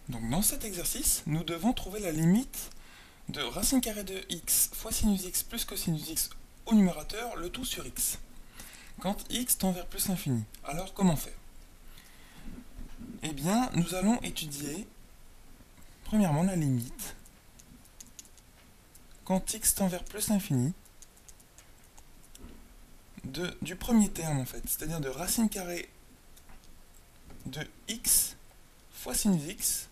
Donc dans cet exercice, nous devons trouver la limite de racine carrée de x fois sinus x plus cosinus x au numérateur, le tout sur x, quand x tend vers plus l'infini. Alors comment faire? Eh bien, nous allons étudier premièrement la limite quand x tend vers plus l'infini du premier terme en fait, c'est-à-dire de racine carrée de x fois sinus x,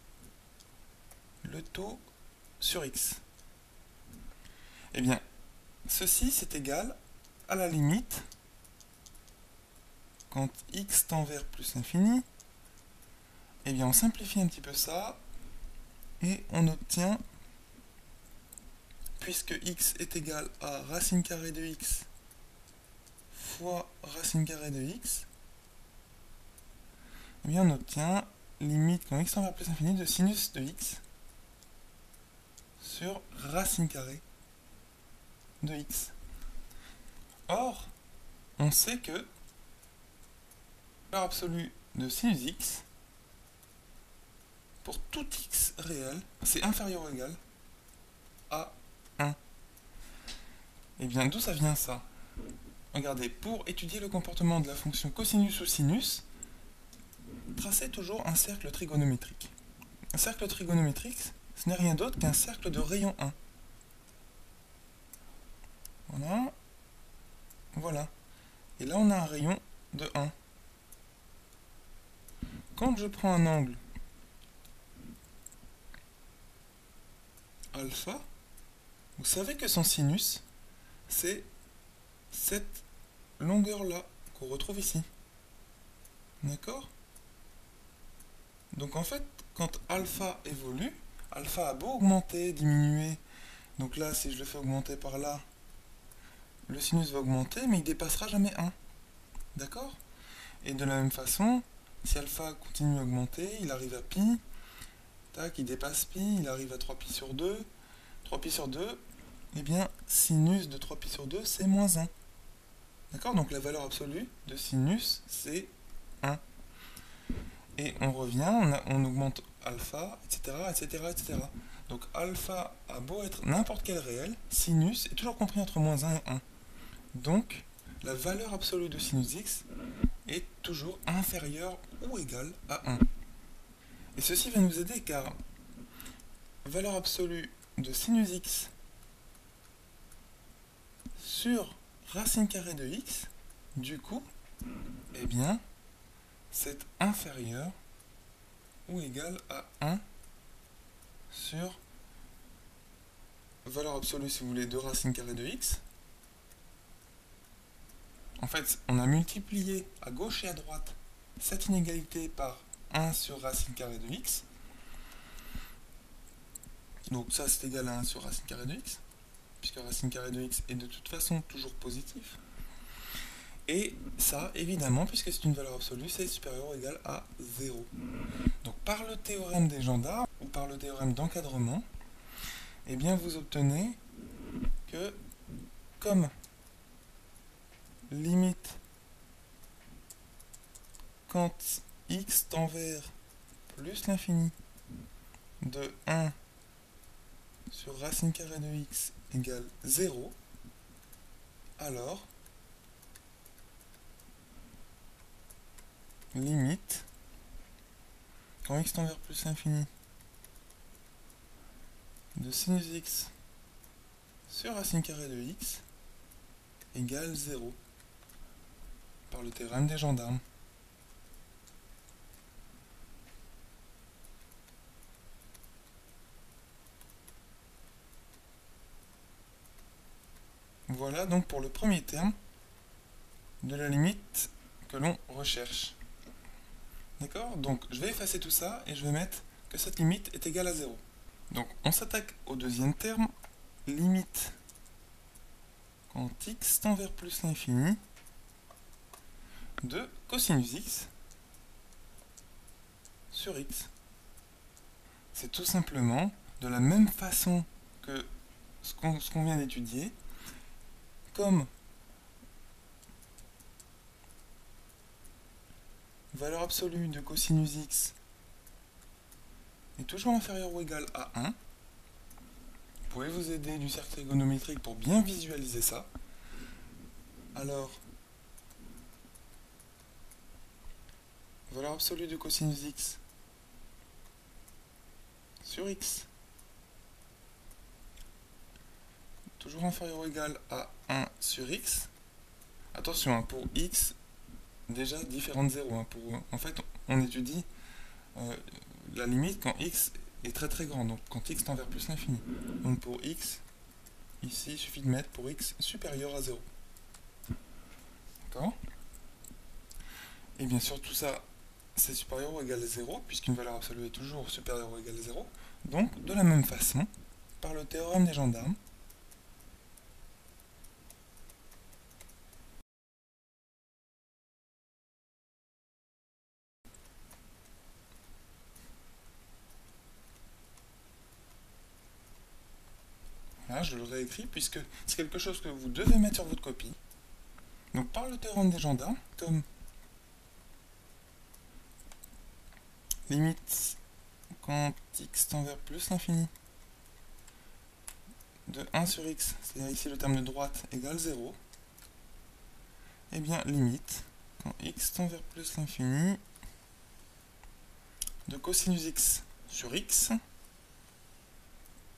le taux sur x. Eh bien, ceci c'est égal à la limite quand x tend vers plus l'infini. Eh bien, on simplifie un petit peu ça et on obtient, puisque x est égal à racine carrée de x fois racine carrée de x, eh bien on obtient limite quand x tend vers plus l'infini de sinus de x sur racine carrée de x. Or, on sait que la valeur absolue de sinus x pour tout x réel, c'est inférieur ou égal à 1. Et bien d'où ça vient ça? Regardez, pour étudier le comportement de la fonction cosinus ou sinus, tracez toujours un cercle trigonométrique. Un cercle trigonométrique, ce n'est rien d'autre qu'un cercle de rayon 1. Voilà. Voilà. Et là, on a un rayon de 1. Quand je prends un angle alpha, vous savez que son sinus, c'est cette longueur-là qu'on retrouve ici. D'accord? Donc en fait, quand alpha évolue, alpha a beau augmenter, diminuer, donc là, si je le fais augmenter par là, le sinus va augmenter, mais il ne dépassera jamais 1. D'accord? Et de la même façon, si alpha continue à augmenter, il arrive à pi, tac, il dépasse pi, il arrive à 3pi sur 2, 3pi sur 2, eh bien, sinus de 3pi sur 2, c'est moins 1. D'accord? Donc la valeur absolue de sinus, c'est 1. Et on revient, on augmente alpha, etc., etc., etc. Donc alpha a beau être n'importe quel réel, sinus est toujours compris entre moins 1 et 1. Donc, la valeur absolue de sinus x est toujours inférieure ou égale à 1. Et ceci va nous aider car valeur absolue de sinus x sur racine carrée de x, du coup, eh bien, c'est inférieur ou égal à 1 sur valeur absolue, si vous voulez, de racine carrée de x. En fait, on a multiplié à gauche et à droite cette inégalité par 1 sur racine carrée de x. Donc ça, c'est égal à 1 sur racine carrée de x, puisque racine carrée de x est de toute façon toujours positif. Et ça, évidemment, puisque c'est une valeur absolue, c'est supérieur ou égal à 0. Donc par le théorème des gendarmes, ou par le théorème d'encadrement, eh bien vous obtenez que comme limite quand x tend vers plus l'infini de 1 sur racine carrée de x égale 0, alors limite quand x tend vers plus l'infini de sinus x sur racine carrée de x égale 0 par le théorème des gendarmes. Voilà donc pour le premier terme de la limite que l'on recherche. D'accord? Donc je vais effacer tout ça et je vais mettre que cette limite est égale à 0. Donc on s'attaque au deuxième terme, limite quand x tend vers plus l'infini de cosinus x sur x. C'est tout simplement de la même façon que ce qu'on vient d'étudier, comme valeur absolue de cosinus x est toujours inférieur ou égal à 1. Vous pouvez vous aider du cercle trigonométrique pour bien visualiser ça. Alors, valeur absolue de cosinus x sur x, toujours inférieur ou égal à 1 sur x. Attention, hein, pour x, déjà différent de 0. Hein, en fait, on étudie la limite quand x est très très grand, donc quand x tend vers plus l'infini. Donc pour x, ici, il suffit de mettre pour x supérieur à 0. D'accord? Et bien sûr, tout ça, c'est supérieur ou égal à 0, puisqu'une valeur absolue est toujours supérieure ou égale à 0. Donc, de la même façon, par le théorème des gendarmes, là, je le réécris puisque c'est quelque chose que vous devez mettre sur votre copie. Donc, par le théorème des gendarmes, comme limite quand x tend vers plus l'infini de 1 sur x, c'est-à-dire ici le terme de droite égale 0, et bien limite quand x tend vers plus l'infini de cosinus x sur x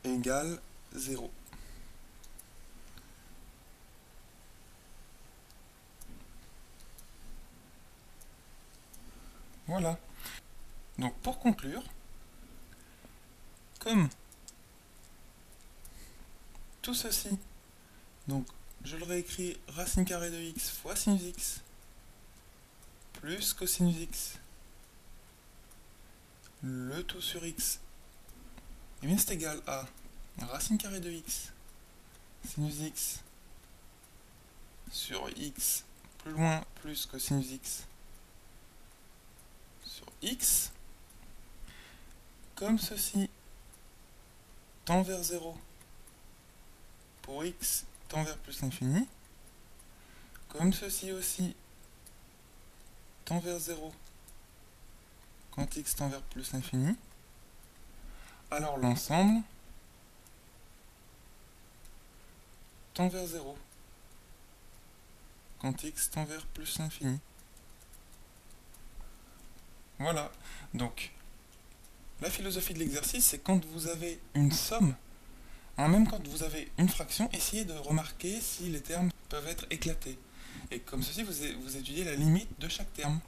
égale 0. Voilà. Donc pour conclure, comme tout ceci, donc je le réécris racine carrée de x fois sinus x plus cosinus x, le tout sur x, et bien c'est égal à racine carrée de x sinus x sur x plus loin plus cosinus x sur x, comme ceci tend vers 0 pour x tend vers plus l'infini, comme ceci aussi tend vers 0 quand x tend vers plus l'infini, alors l'ensemble tend vers 0 quand x tend vers plus l'infini. Voilà, donc la philosophie de l'exercice, c'est quand vous avez une somme, hein, même quand vous avez une fraction, essayez de remarquer si les termes peuvent être éclatés. Et comme ceci, vous étudiez la limite de chaque terme.